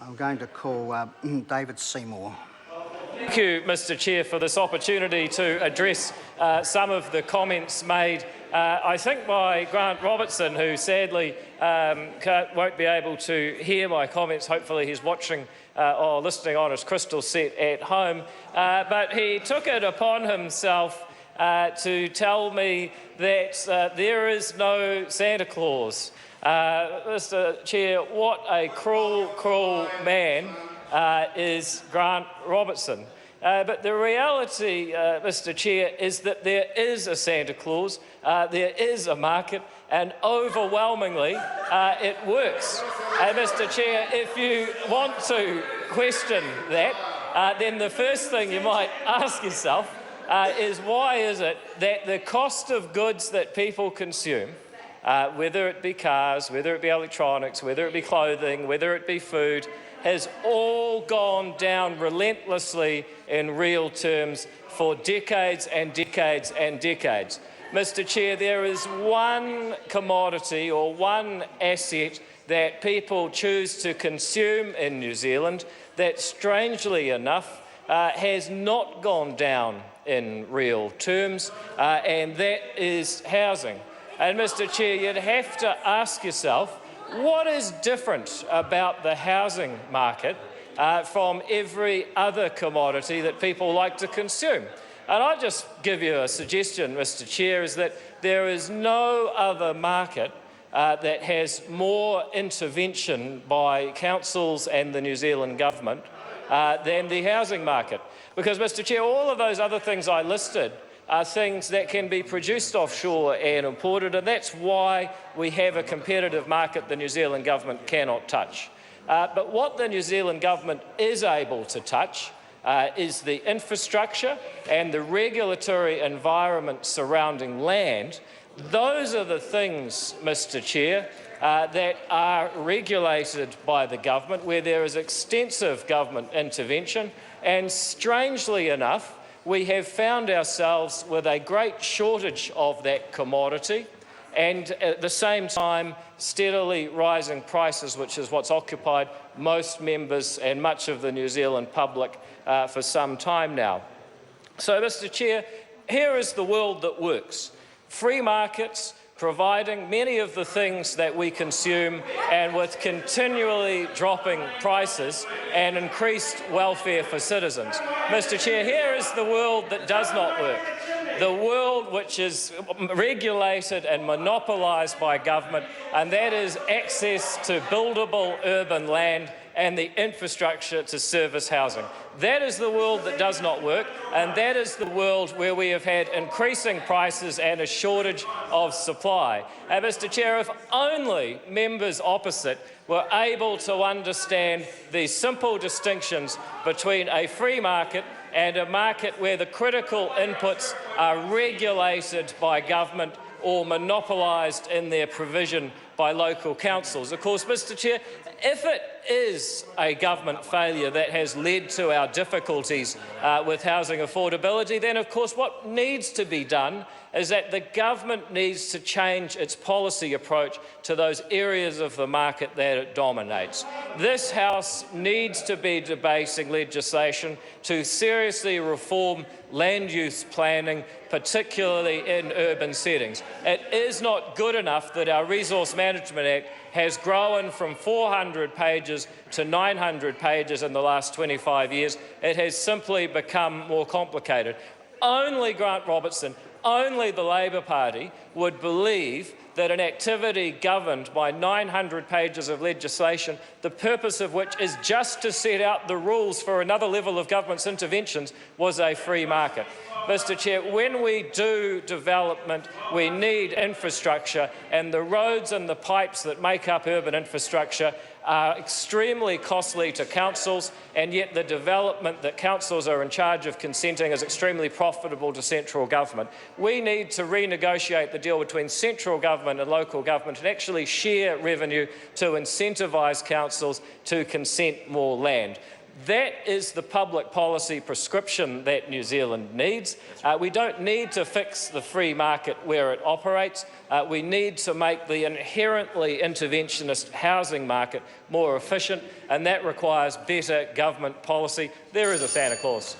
I'm going to call David Seymour. Thank you, Mr Chair, for this opportunity to address some of the comments made, I think, by Grant Robertson, who sadly won't be able to hear my comments. Hopefully he's watching or listening on his crystal set at home. But he took it upon himself to tell me that there is no Santa Claus. Mr Chair, what a cruel, cruel man is Grant Robertson. But the reality, Mr Chair, is that there is a Santa Claus, there is a market, and overwhelmingly it works. Mr Chair, if you want to question that, then the first thing you might ask yourself is why is it that the cost of goods that people consume, whether it be cars, whether it be electronics, whether it be clothing, whether it be food, has all gone down relentlessly in real terms for decades and decades and decades. Mr Chair, there is one commodity or one asset that people choose to consume in New Zealand that, strangely enough, has not gone down in real terms, and that is housing. And Mr Chair, you'd have to ask yourself, what is different about the housing market from every other commodity that people like to consume? And I'll just give you a suggestion, Mr Chair, is that there is no other market that has more intervention by councils and the New Zealand government than the housing market. Because, Mr Chair, all of those other things I listed are things that can be produced offshore and imported, and that's why we have a competitive market the New Zealand government cannot touch. But what the New Zealand government is able to touch is the infrastructure and the regulatory environment surrounding land. Those are the things, Mr Chair, that are regulated by the government, where there is extensive government intervention, and strangely enough, we have found ourselves with a great shortage of that commodity and at the same time steadily rising prices, which is what's occupied most members and much of the New Zealand public for some time now. So, Mr Chair, here is the world that works. Free markets providing many of the things that we consume, and with continually dropping prices and increased welfare for citizens. Mr Chair, here is the world that does not work. The world which is regulated and monopolised by government, and that is access to buildable urban land and the infrastructure to service housing. That is the world that does not work, and that is the world where we have had increasing prices and a shortage of supply. And Mr Chair, if only members opposite were able to understand these simple distinctions between a free market and a market where the critical inputs are regulated by government or monopolised in their provision by local councils. Of course, Mr Chair, if it is a government failure that has led to our difficulties with housing affordability, then of course what needs to be done is that the government needs to change its policy approach to those areas of the market that it dominates. This House needs to be debating legislation to seriously reform land use planning, particularly in urban settings. It is not good enough that our Resource Management Act has grown from 400 pages to 900 pages in the last 25 years. It has simply become more complicated. Only Grant Robertson, only the Labor Party would believe that an activity governed by 900 pages of legislation, the purpose of which is just to set out the rules for another level of government's interventions, was a free market. Mr Chair, when we do development, we need infrastructure, and the roads and the pipes that make up urban infrastructure are extremely costly to councils, and yet the development that councils are in charge of consenting is extremely profitable to central government. We need to renegotiate the deal between central government and local government and actually share revenue to incentivise councils to consent more land. That is the public policy prescription that New Zealand needs. We don't need to fix the free market where it operates. We need to make the inherently interventionist housing market more efficient, and that requires better government policy. There is a Santa Claus.